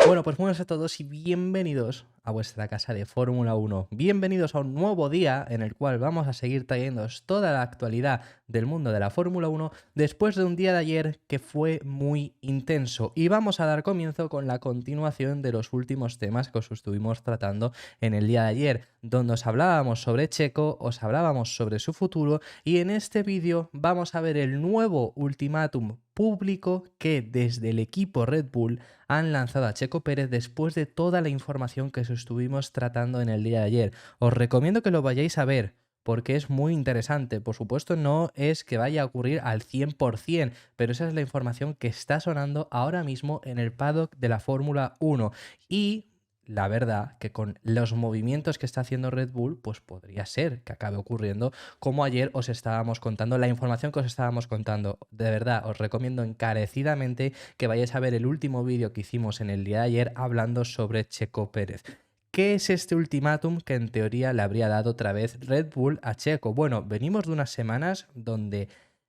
Bueno, pues muy buenas a todos y bienvenidos a vuestra casa de Fórmula 1. Bienvenidos a un nuevo día en el cual vamos a seguir trayéndoos toda la actualidad del mundo de la Fórmula 1 después de un día de ayer que fue muy intenso. Y vamos a dar comienzo con la continuación de los últimos temas que os estuvimos tratando en el día de ayer, donde os hablábamos sobre Checo, os hablábamos sobre su futuro y en este vídeo vamos a ver el nuevo ultimátum público que desde el equipo Red Bull han lanzado a Checo Pérez después de toda la información que os estuvimos tratando en el día de ayer. Os recomiendo que lo vayáis a ver porque es muy interesante. Por supuesto, no es que vaya a ocurrir al 100%, pero esa es la información que está sonando ahora mismo en el paddock de la Fórmula 1. Y la verdad que con los movimientos que está haciendo Red Bull, pues podría ser que acabe ocurriendo como ayer os estábamos contando, la información que os estábamos contando. De verdad, os recomiendo encarecidamente que vayáis a ver el último vídeo que hicimos en el día de ayer hablando sobre Checo Pérez. ¿Qué es este ultimátum que en teoría le habría dado otra vez Red Bull a Checo? Bueno, venimos de unas semanas donde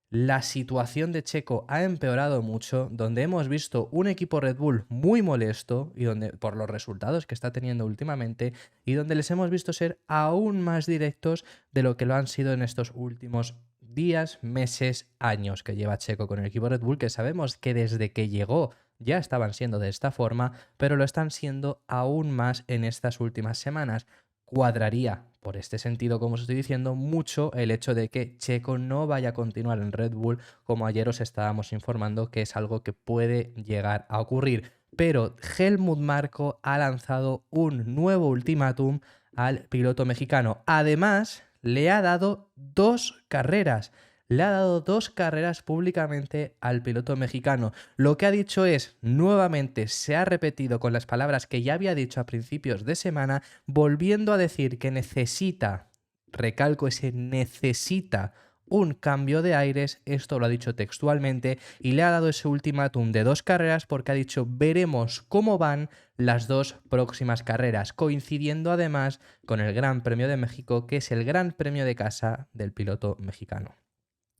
la situación de Checo ha empeorado mucho, donde hemos visto un equipo Red Bull muy molesto y donde por los resultados que está teniendo últimamente y donde les hemos visto ser aún más directos de lo que lo han sido en estos últimos días, meses, años que lleva Checo con el equipo Red Bull, que sabemos que desde que llegó ya estaban siendo de esta forma, pero lo están siendo aún más en estas últimas semanas. Cuadraría, por este sentido, como os estoy diciendo, mucho el hecho de que Checo no vaya a continuar en Red Bull, como ayer os estábamos informando que es algo que puede llegar a ocurrir. Pero Helmut Marko ha lanzado un nuevo ultimátum al piloto mexicano. Además, le ha dado dos carreras. Le ha dado dos carreras públicamente al piloto mexicano. Lo que ha dicho es, nuevamente se ha repetido con las palabras que ya había dicho a principios de semana, volviendo a decir que necesita, recalco ese necesita, un cambio de aires, esto lo ha dicho textualmente, y le ha dado ese ultimátum de dos carreras porque ha dicho veremos cómo van las dos próximas carreras, coincidiendo además con el Gran Premio de México, que es el Gran Premio de casa del piloto mexicano.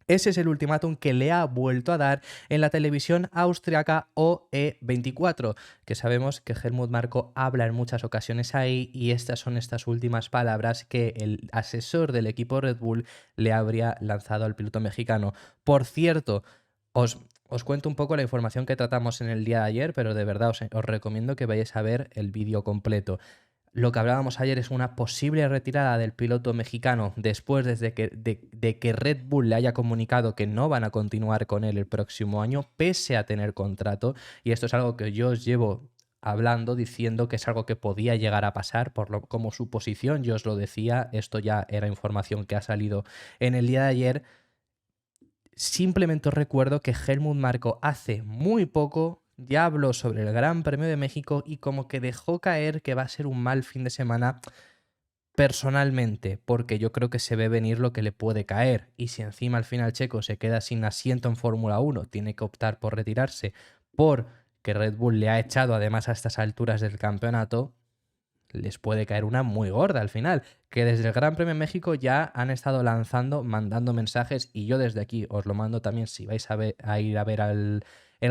Ese es el ultimátum que le ha vuelto a dar en la televisión austriaca OE24, que sabemos que Helmut Marko habla en muchas ocasiones ahí y estas son estas últimas palabras que el asesor del equipo Red Bull le habría lanzado al piloto mexicano. Por cierto, os cuento un poco la información que tratamos en el día de ayer, pero de verdad os recomiendo que vayáis a ver el vídeo completo. Lo que hablábamos ayer es una posible retirada del piloto mexicano después de que Red Bull le haya comunicado que no van a continuar con él el próximo año, pese a tener contrato. Y esto es algo que yo os llevo hablando, diciendo que es algo que podía llegar a pasar, como suposición, yo os lo decía, esto ya era información que ha salido en el día de ayer. Simplemente os recuerdo que Helmut Marko hace muy poco ya habló sobre el Gran Premio de México y como que dejó caer que va a ser un mal fin de semana personalmente, porque yo creo que se ve venir lo que le puede caer. Y si encima al final Checo se queda sin asiento en Fórmula 1, tiene que optar por retirarse porque Red Bull le ha echado además a estas alturas del campeonato, les puede caer una muy gorda al final, que desde el Gran Premio de México ya han estado lanzando, mandando mensajes y yo desde aquí os lo mando también si vais a ir a ver el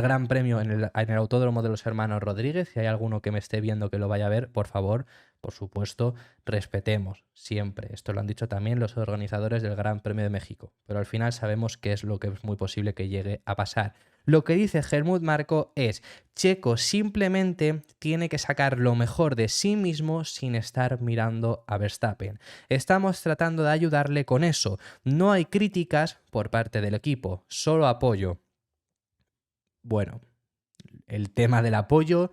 Gran Premio en el Autódromo de los Hermanos Rodríguez, si hay alguno que me esté viendo que lo vaya a ver, por favor, por supuesto, respetemos siempre. Esto lo han dicho también los organizadores del Gran Premio de México, pero al final sabemos qué es lo que es muy posible que llegue a pasar. Lo que dice Helmut Marko es: Checo simplemente tiene que sacar lo mejor de sí mismo sin estar mirando a Verstappen. Estamos tratando de ayudarle con eso. No hay críticas por parte del equipo, solo apoyo. Bueno, el tema del apoyo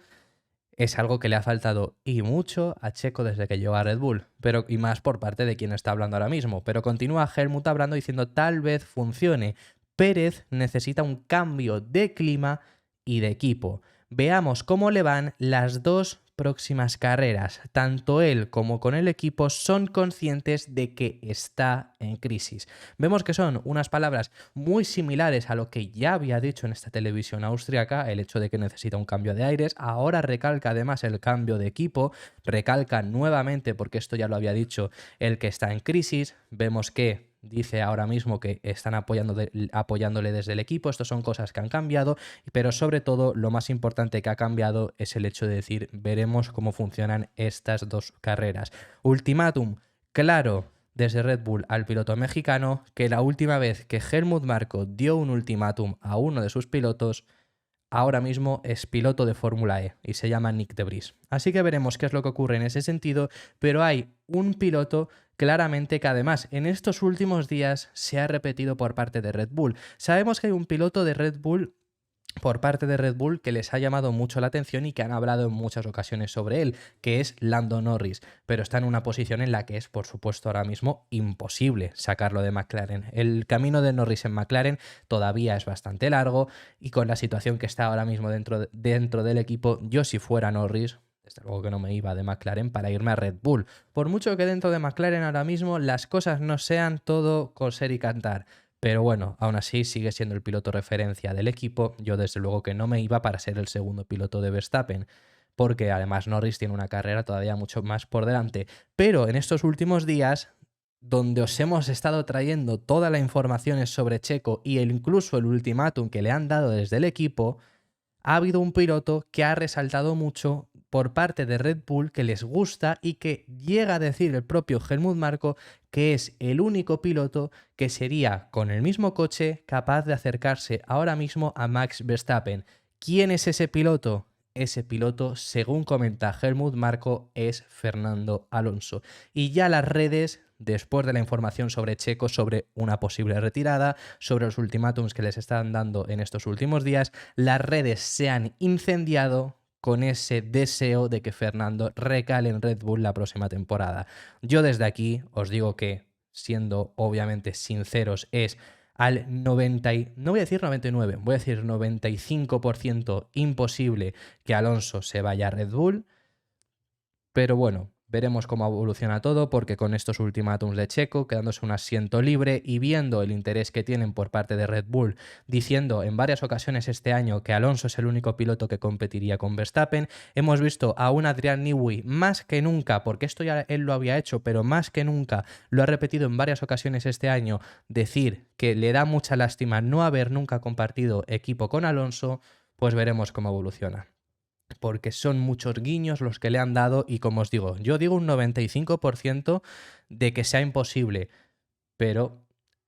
es algo que le ha faltado y mucho a Checo desde que llegó a Red Bull, pero y más por parte de quien está hablando ahora mismo. Pero continúa Helmut hablando diciendo tal vez funcione. Pérez necesita un cambio de clima y de equipo. Veamos cómo le van las dos próximas carreras. Tanto él como con el equipo son conscientes de que está en crisis. Vemos que son unas palabras muy similares a lo que ya había dicho en esta televisión austríaca, el hecho de que necesita un cambio de aires. Ahora recalca además el cambio de equipo, recalca nuevamente, porque esto ya lo había dicho, el que está en crisis. Vemos que dice ahora mismo que están apoyándole desde el equipo. Estas son cosas que han cambiado, pero sobre todo lo más importante que ha cambiado es el hecho de decir, veremos cómo funcionan estas dos carreras. Ultimátum claro desde Red Bull al piloto mexicano, que la última vez que Helmut Marko dio un ultimátum a uno de sus pilotos, ahora mismo es piloto de Fórmula E y se llama Nyck de Vries. Así que veremos qué es lo que ocurre en ese sentido, pero hay un piloto claramente que además en estos últimos días se ha repetido por parte de Red Bull. Sabemos que hay un piloto de Red Bull por parte de Red Bull que les ha llamado mucho la atención y que han hablado en muchas ocasiones sobre él, que es Lando Norris, pero está en una posición en la que es, por supuesto, ahora mismo imposible sacarlo de McLaren. El camino de Norris en McLaren todavía es bastante largo y con la situación que está ahora mismo dentro del equipo, yo si fuera Norris, desde luego que no me iba de McLaren para irme a Red Bull. Por mucho que dentro de McLaren ahora mismo las cosas no sean todo coser y cantar. Pero bueno, aún así sigue siendo el piloto referencia del equipo. Yo desde luego que no me iba para ser el segundo piloto de Verstappen, porque además Norris tiene una carrera todavía mucho más por delante. Pero en estos últimos días, donde os hemos estado trayendo toda la información sobre Checo y incluso el ultimátum que le han dado desde el equipo, ha habido un piloto que ha resaltado mucho por parte de Red Bull, que les gusta y que llega a decir el propio Helmut Marko que es el único piloto que sería con el mismo coche capaz de acercarse ahora mismo a Max Verstappen. ¿Quién es ese piloto? Ese piloto, según comenta Helmut Marko, es Fernando Alonso. Y ya las redes, después de la información sobre Checo, sobre una posible retirada, sobre los ultimátums que les están dando en estos últimos días, las redes se han incendiado con ese deseo de que Fernando recale en Red Bull la próxima temporada. Yo desde aquí os digo que, siendo obviamente sinceros, es al 90, no voy a decir 99, voy a decir 95% imposible que Alonso se vaya a Red Bull, pero bueno, veremos cómo evoluciona todo, porque con estos ultimátums de Checo, quedándose un asiento libre y viendo el interés que tienen por parte de Red Bull, diciendo en varias ocasiones este año que Alonso es el único piloto que competiría con Verstappen, hemos visto a un Adrian Newey más que nunca, porque esto ya él lo había hecho, pero más que nunca lo ha repetido en varias ocasiones este año, decir que le da mucha lástima no haber nunca compartido equipo con Alonso, pues veremos cómo evoluciona. Porque son muchos guiños los que le han dado y como os digo, yo digo un 95% de que sea imposible, pero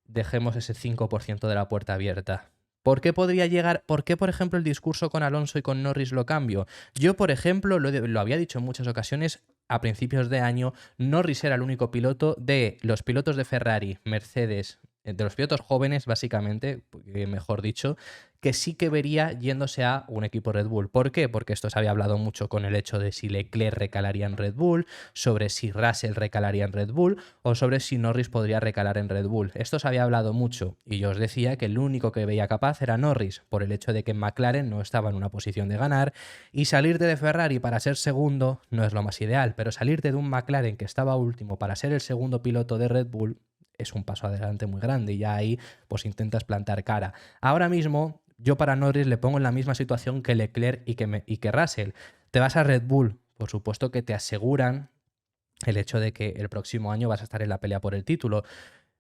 dejemos ese 5% de la puerta abierta. ¿Por qué podría llegar? ¿Por qué, por ejemplo, el discurso con Alonso y con Norris lo cambio? Yo, por ejemplo, lo había dicho en muchas ocasiones, a principios de año, Norris era el único piloto de los pilotos de Ferrari, Mercedes, de los pilotos jóvenes, básicamente, mejor dicho, que sí que vería yéndose a un equipo Red Bull. ¿Por qué? Porque esto se había hablado mucho con el hecho de si Leclerc recalaría en Red Bull, sobre si Russell recalaría en Red Bull o sobre si Norris podría recalar en Red Bull. Esto se había hablado mucho y yo os decía que el único que veía capaz era Norris, por el hecho de que McLaren no estaba en una posición de ganar y salirte de Ferrari para ser segundo no es lo más ideal, pero salirte de un McLaren que estaba último para ser el segundo piloto de Red Bull es un paso adelante muy grande y ya ahí pues intentas plantar cara. Ahora mismo yo para Norris le pongo en la misma situación que Leclerc y que Russell. Te vas a Red Bull, por supuesto que te aseguran el hecho de que el próximo año vas a estar en la pelea por el título,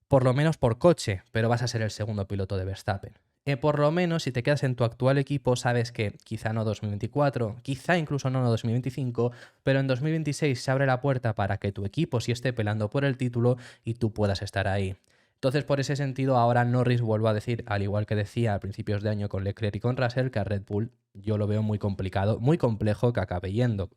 por lo menos por coche, pero vas a ser el segundo piloto de Verstappen. Por lo menos si te quedas en tu actual equipo sabes que quizá no 2024, quizá incluso no 2025, pero en 2026 se abre la puerta para que tu equipo sí esté peleando por el título y tú puedas estar ahí. Entonces, por ese sentido, ahora Norris vuelvo a decir, al igual que decía a principios de año con Leclerc y con Russell, que a Red Bull yo lo veo muy complicado, muy complejo que acabe yendo,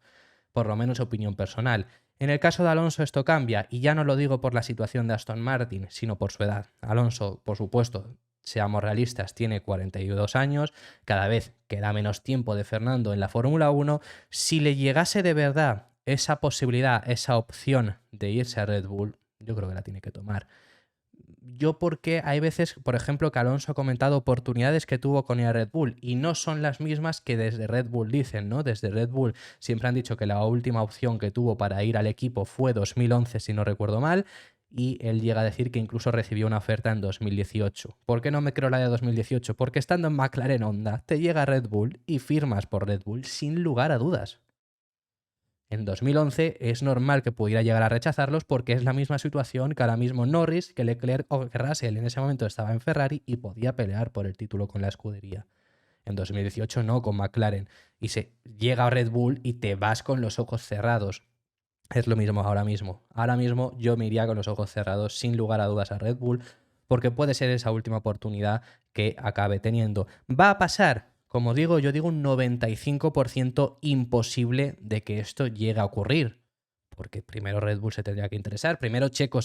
por lo menos opinión personal. En el caso de Alonso esto cambia, y ya no lo digo por la situación de Aston Martin, sino por su edad. Alonso, por supuesto, seamos realistas, tiene 42 años, cada vez queda menos tiempo de Fernando en la Fórmula 1. Si le llegase de verdad esa posibilidad, esa opción de irse a Red Bull, yo creo que la tiene que tomar. Yo porque hay veces, por ejemplo, que Alonso ha comentado oportunidades que tuvo con el Red Bull y no son las mismas que desde Red Bull dicen, ¿no? Desde Red Bull siempre han dicho que la última opción que tuvo para ir al equipo fue 2011, si no recuerdo mal, y él llega a decir que incluso recibió una oferta en 2018. ¿Por qué no me creo la de 2018? Porque estando en McLaren Honda te llega Red Bull y firmas por Red Bull sin lugar a dudas. En 2011 es normal que pudiera llegar a rechazarlos porque es la misma situación que ahora mismo Norris, que Leclerc o que Russell en ese momento estaba en Ferrari y podía pelear por el título con la escudería. En 2018 no, con McLaren. Y se llega a Red Bull y te vas con los ojos cerrados. Es lo mismo ahora mismo. Ahora mismo yo me iría con los ojos cerrados sin lugar a dudas a Red Bull porque puede ser esa última oportunidad que acabe teniendo. ¿Va a pasar? Como digo, yo digo un 95% imposible de que esto llegue a ocurrir. Porque primero Red Bull se tendría que interesar, primero Checo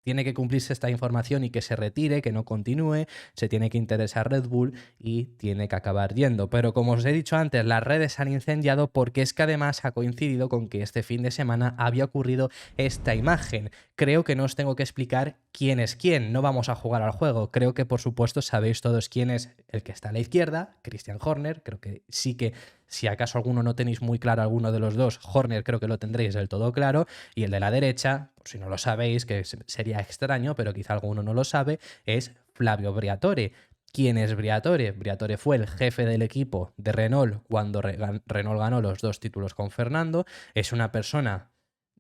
tiene que cumplirse esta información y que se retire, que no continúe, se tiene que interesar Red Bull y tiene que acabar yendo. Pero como os he dicho antes, las redes se han incendiado porque es que además ha coincidido con que este fin de semana había ocurrido esta imagen. Creo que no os tengo que explicar quién es quién, no vamos a jugar al juego. Creo que por supuesto sabéis todos quién es el que está a la izquierda, Christian Horner. Creo que sí que si acaso alguno no tenéis muy claro alguno de los dos, Horner creo que lo tendréis del todo claro. Y el de la derecha, por si no lo sabéis, que sería extraño, pero quizá alguno no lo sabe, es Flavio Briatore. ¿Quién es Briatore? Briatore fue el jefe del equipo de Renault cuando Renault ganó los 2 títulos con Fernando. Es una persona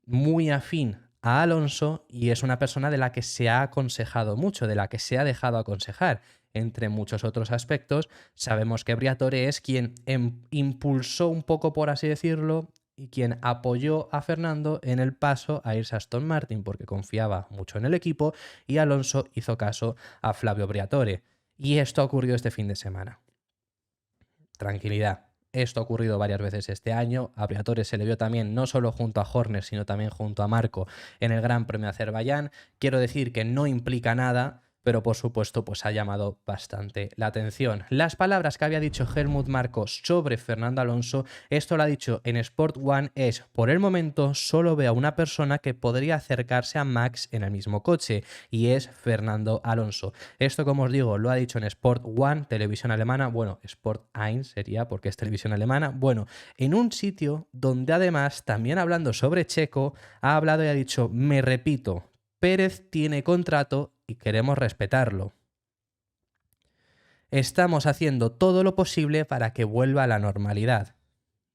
muy afín a Alonso y es una persona de la que se ha aconsejado mucho, de la que se ha dejado aconsejar. Entre muchos otros aspectos, sabemos que Briatore es quien impulsó un poco, por así decirlo, y quien apoyó a Fernando en el paso a irse a Aston Martin porque confiaba mucho en el equipo y Alonso hizo caso a Flavio Briatore. Y esto ha ocurrido este fin de semana. Tranquilidad. Esto ha ocurrido varias veces este año. A Briatore se le vio también no solo junto a Horner, sino también junto a Marco en el Gran Premio de Azerbaiyán. Quiero decir que no implica nada, pero por supuesto pues ha llamado bastante la atención. Las palabras que había dicho Helmut Marko sobre Fernando Alonso, esto lo ha dicho en Sport One, es: por el momento solo veo a una persona que podría acercarse a Max en el mismo coche, y es Fernando Alonso. Esto, como os digo, lo ha dicho en Sport One, televisión alemana, bueno, Sport 1 sería porque es televisión alemana, bueno, en un sitio donde además, también hablando sobre Checo, ha hablado y ha dicho: me repito, Pérez tiene contrato y queremos respetarlo. Estamos haciendo todo lo posible para que vuelva a la normalidad.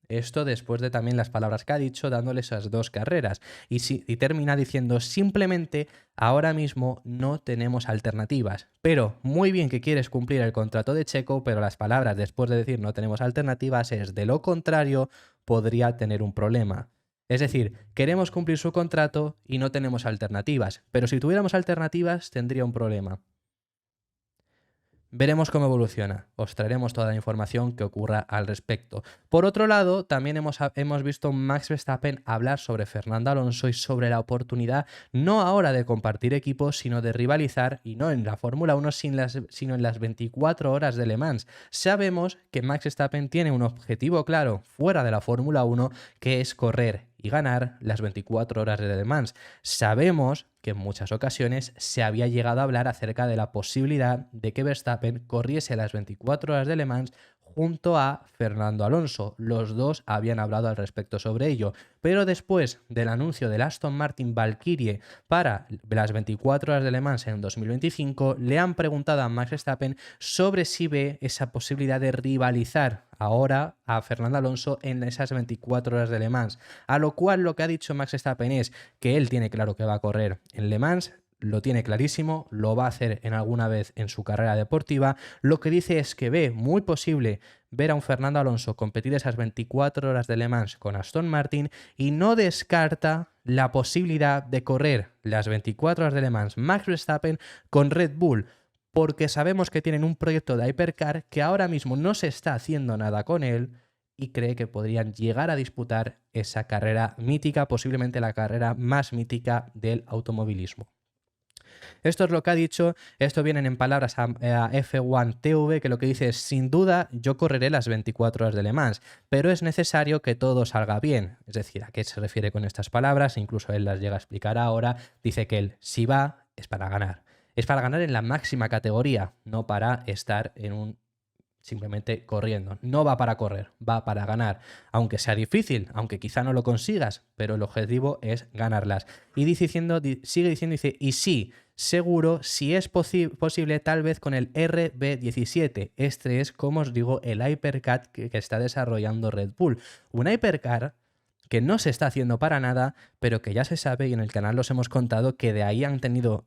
Esto después de también las palabras que ha dicho, dándole esas 2 carreras. Y termina diciendo: simplemente ahora mismo no tenemos alternativas. Pero muy bien que quieres cumplir el contrato de Checo, pero las palabras después de decir no tenemos alternativas es: de lo contrario, podría tener un problema. Es decir, queremos cumplir su contrato y no tenemos alternativas. Pero si tuviéramos alternativas, tendría un problema. Veremos cómo evoluciona. Os traeremos toda la información que ocurra al respecto. Por otro lado, también hemos visto a Max Verstappen hablar sobre Fernando Alonso y sobre la oportunidad, no ahora de compartir equipos, sino de rivalizar, y no en la Fórmula 1, sino en las 24 horas de Le Mans. Sabemos que Max Verstappen tiene un objetivo claro fuera de la Fórmula 1, que es correr y ganar las 24 horas de Le Mans. Sabemos que en muchas ocasiones se había llegado a hablar acerca de la posibilidad de que Verstappen corriese las 24 horas de Le Mans junto a Fernando Alonso. Los dos habían hablado al respecto sobre ello, pero después del anuncio del Aston Martin Valkyrie para las 24 horas de Le Mans en 2025, le han preguntado a Max Verstappen sobre si ve esa posibilidad de rivalizar ahora a Fernando Alonso en esas 24 horas de Le Mans, a lo cual lo que ha dicho Max Verstappen es que él tiene claro que va a correr en Le Mans, lo tiene clarísimo, lo va a hacer en alguna vez en su carrera deportiva. Lo que dice es que ve muy posible ver a un Fernando Alonso competir esas 24 horas de Le Mans con Aston Martin y no descarta la posibilidad de correr las 24 horas de Le Mans Max Verstappen con Red Bull, porque sabemos que tienen un proyecto de Hypercar que ahora mismo no se está haciendo nada con él y cree que podrían llegar a disputar esa carrera mítica, posiblemente la carrera más mítica del automovilismo. Esto es lo que ha dicho, esto vienen en palabras a F1 TV, que lo que dice es: sin duda yo correré las 24 horas de Le Mans, pero es necesario que todo salga bien. Es decir, ¿a qué se refiere con estas palabras? Incluso él las llega a explicar ahora. Dice que él, si va, es para ganar. Es para ganar en la máxima categoría, no para estar en un simplemente corriendo. No va para correr, va para ganar. Aunque sea difícil, aunque quizá no lo consigas, pero el objetivo es ganarlas. Y sigue diciendo, dice: y sí, seguro, si es posible, tal vez con el RB17. Este es, como os digo, el Hypercar que está desarrollando Red Bull. Un Hypercar que no se está haciendo para nada, pero que ya se sabe y en el canal los hemos contado que de ahí han tenido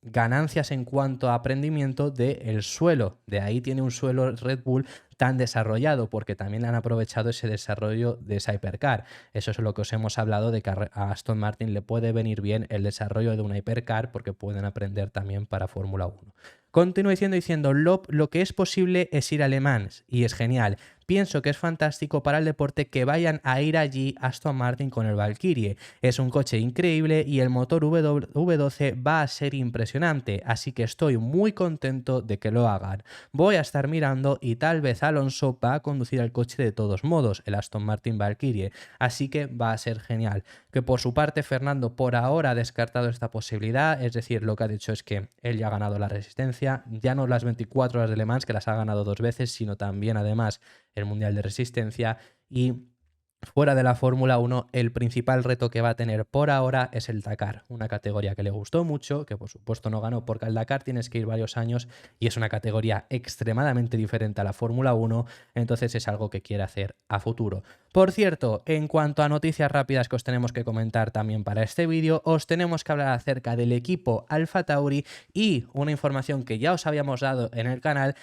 ganancias en cuanto a aprendimiento del suelo. De ahí tiene un suelo Red Bull tan desarrollado, porque también han aprovechado ese desarrollo de esa Hypercar. Eso es lo que os hemos hablado, de que a Aston Martin le puede venir bien el desarrollo de una Hypercar, porque pueden aprender también para Fórmula 1. Continúa diciendo, lo que es posible es ir a Le Mans, y es genial. Pienso que es fantástico para el deporte que vayan a ir allí Aston Martin con el Valkyrie. Es un coche increíble y el motor V12 va a ser impresionante, así que estoy muy contento de que lo hagan. Voy a estar mirando y tal vez Alonso va a conducir el coche de todos modos, el Aston Martin Valkyrie, así que va a ser genial. Que por su parte Fernando por ahora ha descartado esta posibilidad, es decir, lo que ha dicho es que él ya ha ganado la resistencia, ya no las 24 horas de Le Mans, que las ha ganado 2 veces, sino también además el Mundial de Resistencia, y fuera de la Fórmula 1, el principal reto que va a tener por ahora es el Dakar, una categoría que le gustó mucho, que por supuesto no ganó porque al Dakar tienes que ir varios años y es una categoría extremadamente diferente a la Fórmula 1, entonces es algo que quiere hacer a futuro. Por cierto, en cuanto a noticias rápidas que os tenemos que comentar también para este vídeo, os tenemos que hablar acerca del equipo Alfa Tauri y una información que ya os habíamos dado en el canal.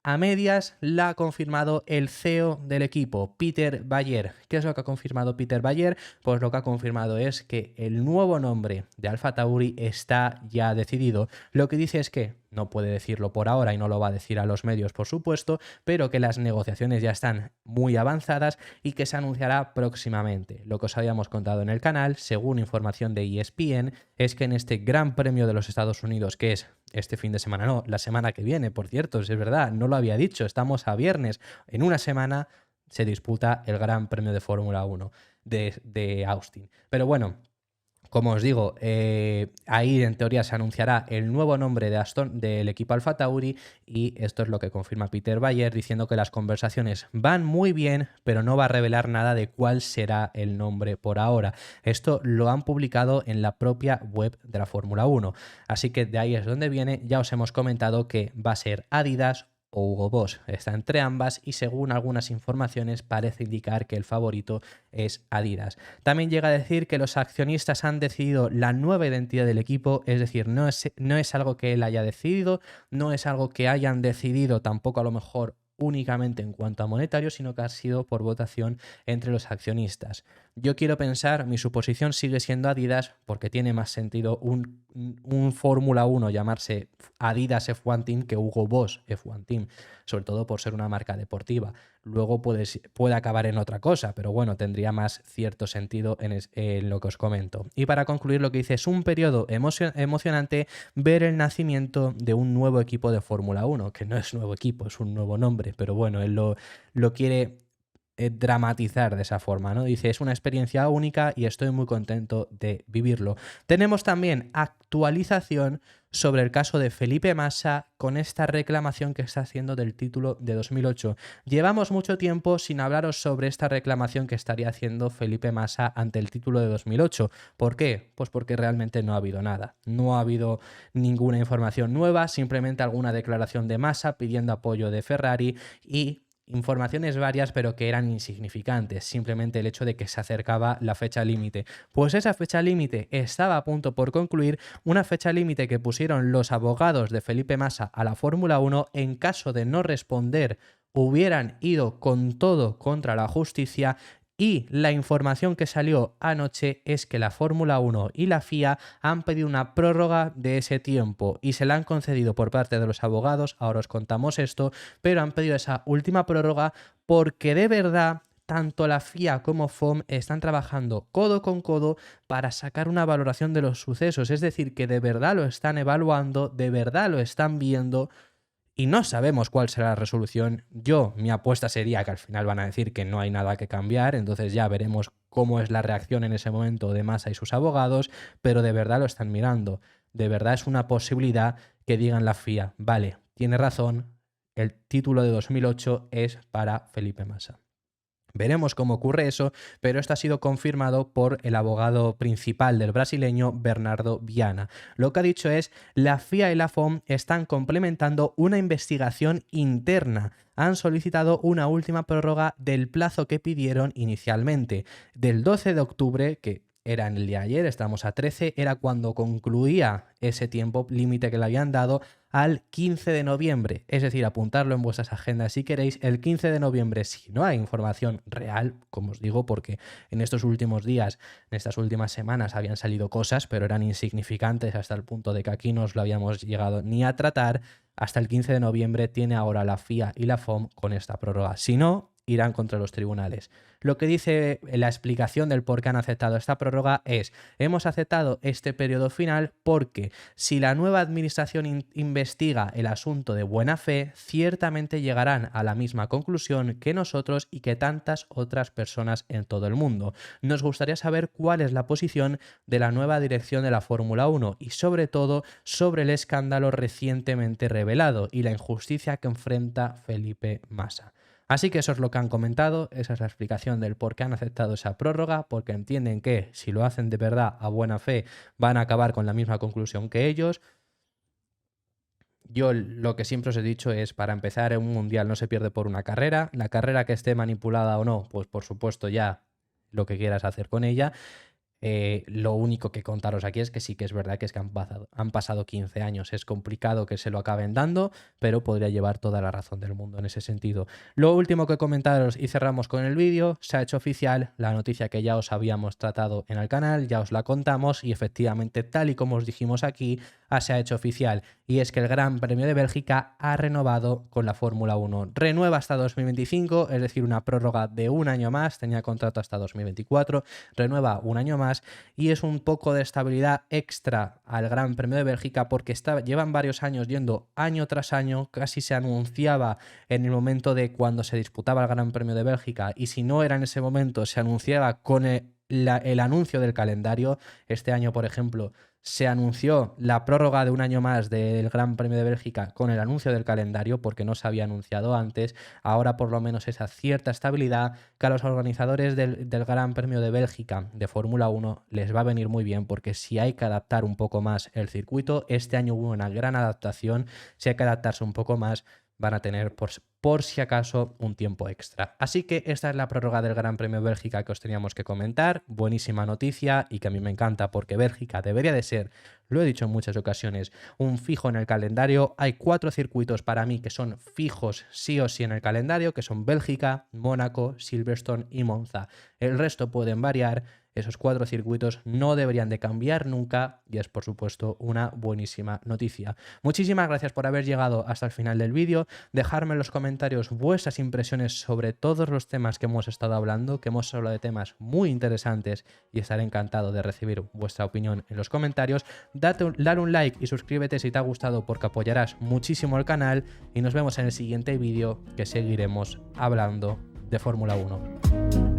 A medias la ha confirmado el CEO del equipo, Peter Bayer. ¿Qué es lo que ha confirmado Peter Bayer? Pues lo que ha confirmado es que el nuevo nombre de Alfa Tauri está ya decidido. Lo que dice es que no puede decirlo por ahora y no lo va a decir a los medios, por supuesto, pero que las negociaciones ya están muy avanzadas y que se anunciará próximamente. Lo que os habíamos contado en el canal, según información de ESPN, es que en este Gran Premio de los Estados Unidos, que es este fin de semana, no, la semana que viene, por cierto, si es verdad, no lo había dicho, estamos a viernes, en una semana se disputa el Gran Premio de Fórmula 1 de Austin. Pero bueno, como os digo, ahí en teoría se anunciará el nuevo nombre del equipo Alfa Tauri y esto es lo que confirma Peter Bayer, diciendo que las conversaciones van muy bien, pero no va a revelar nada de cuál será el nombre por ahora. Esto lo han publicado en la propia web de la Fórmula 1, así que de ahí es donde viene. Ya os hemos comentado que va a ser Adidas o Hugo Boss. Está entre ambas y según algunas informaciones parece indicar que el favorito es Adidas. También llega a decir que los accionistas han decidido la nueva identidad del equipo, es decir, no es algo que él haya decidido, no es algo que hayan decidido tampoco a lo mejor únicamente en cuanto a monetario, sino que ha sido por votación entre los accionistas. Yo quiero pensar, mi suposición sigue siendo Adidas, porque tiene más sentido un Fórmula 1 llamarse Adidas F1 Team que Hugo Boss F1 Team, sobre todo por ser una marca deportiva. Luego puede acabar en otra cosa, pero bueno, tendría más cierto sentido en lo que os comento. Y para concluir, lo que dice es un periodo emocionante ver el nacimiento de un nuevo equipo de Fórmula 1, que no es nuevo equipo, es un nuevo nombre, pero bueno, él lo quiere dramatizar de esa forma, ¿no? Dice, es una experiencia única y estoy muy contento de vivirlo. Tenemos también actualización sobre el caso de Felipe Massa con esta reclamación que está haciendo del título de 2008. Llevamos mucho tiempo sin hablaros sobre esta reclamación que estaría haciendo Felipe Massa ante el título de 2008. ¿Por qué? Pues porque realmente no ha habido nada. No ha habido ninguna información nueva, simplemente alguna declaración de Massa pidiendo apoyo de Ferrari y informaciones varias pero que eran insignificantes, simplemente el hecho de que se acercaba la fecha límite. Pues esa fecha límite estaba a punto por concluir, una fecha límite que pusieron los abogados de Felipe Massa a la Fórmula 1 en caso de no responder hubieran ido con todo contra la justicia. Y la información que salió anoche es que la Fórmula 1 y la FIA han pedido una prórroga de ese tiempo y se la han concedido por parte de los abogados, ahora os contamos esto, pero han pedido esa última prórroga porque de verdad tanto la FIA como FOM están trabajando codo con codo para sacar una valoración de los sucesos, es decir, que de verdad lo están evaluando, de verdad lo están viendo. Y no sabemos cuál será la resolución. Mi apuesta sería que al final van a decir que no hay nada que cambiar, entonces ya veremos cómo es la reacción en ese momento de Massa y sus abogados, pero de verdad lo están mirando. De verdad es una posibilidad que digan la FIA, vale, tiene razón, el título de 2008 es para Felipe Massa. Veremos cómo ocurre eso, pero esto ha sido confirmado por el abogado principal del brasileño, Bernardo Viana. Lo que ha dicho es: la FIA y la FOM están complementando una investigación interna. Han solicitado una última prórroga del plazo que pidieron inicialmente, del 12 de octubre, que era en el día de ayer, estamos a 13, era cuando concluía ese tiempo límite que le habían dado, al 15 de noviembre. Es decir, apuntarlo en vuestras agendas si queréis, el 15 de noviembre, si no hay información real, como os digo, porque en estos últimos días, en estas últimas semanas habían salido cosas, pero eran insignificantes hasta el punto de que aquí no os lo habíamos llegado ni a tratar. Hasta el 15 de noviembre tiene ahora la FIA y la FOM con esta prórroga. Si no, irán contra los tribunales. Lo que dice la explicación del por qué han aceptado esta prórroga es: hemos aceptado este periodo final porque si la nueva administración investiga el asunto de buena fe, ciertamente llegarán a la misma conclusión que nosotros y que tantas otras personas en todo el mundo. Nos gustaría saber cuál es la posición de la nueva dirección de la Fórmula 1 y sobre todo sobre el escándalo recientemente revelado y la injusticia que enfrenta Felipe Massa. Así que eso es lo que han comentado, esa es la explicación del por qué han aceptado esa prórroga, porque entienden que si lo hacen de verdad a buena fe van a acabar con la misma conclusión que ellos. Yo lo que siempre os he dicho es: para empezar, en un mundial no se pierde por una carrera, la carrera que esté manipulada o no, pues por supuesto ya lo que quieras hacer con ella. Lo único que contaros aquí es que sí que es verdad que han pasado 15 años. Es complicado que se lo acaben dando, pero podría llevar toda la razón del mundo en ese sentido. Lo último que comentaros y cerramos con el vídeo: se ha hecho oficial la noticia que ya os habíamos tratado en el canal, ya os la contamos y efectivamente, tal y como os dijimos aquí, se ha hecho oficial, y es que el Gran Premio de Bélgica ha renovado con la Fórmula 1. Renueva hasta 2025, es decir, una prórroga de un año más, tenía contrato hasta 2024, renueva un año más y es un poco de estabilidad extra al Gran Premio de Bélgica porque llevan varios años yendo año tras año, casi se anunciaba en el momento de cuando se disputaba el Gran Premio de Bélgica, y si no era en ese momento se anunciaba con el anuncio del calendario. Este año, por ejemplo, se anunció la prórroga de un año más del Gran Premio de Bélgica con el anuncio del calendario porque no se había anunciado antes. Ahora por lo menos esa cierta estabilidad que a los organizadores del Gran Premio de Bélgica de Fórmula 1 les va a venir muy bien, porque si hay que adaptar un poco más el circuito, este año hubo una gran adaptación, si hay que adaptarse un poco más van a tener por si acaso un tiempo extra. Así que esta es la prórroga del Gran Premio de Bélgica que os teníamos que comentar. Buenísima noticia y que a mí me encanta porque Bélgica debería de ser, lo he dicho en muchas ocasiones, un fijo en el calendario. Hay 4 circuitos para mí que son fijos sí o sí en el calendario, que son Bélgica, Mónaco, Silverstone y Monza. El resto pueden variar. Esos 4 circuitos no deberían de cambiar nunca y es por supuesto una buenísima noticia. Muchísimas gracias por haber llegado hasta el final del vídeo. Dejadme en los comentarios vuestras impresiones sobre todos los temas que hemos estado hablando, que hemos hablado de temas muy interesantes, y estaré encantado de recibir vuestra opinión en los comentarios. Dale un like y suscríbete si te ha gustado porque apoyarás muchísimo el canal, y nos vemos en el siguiente vídeo que seguiremos hablando de Fórmula 1.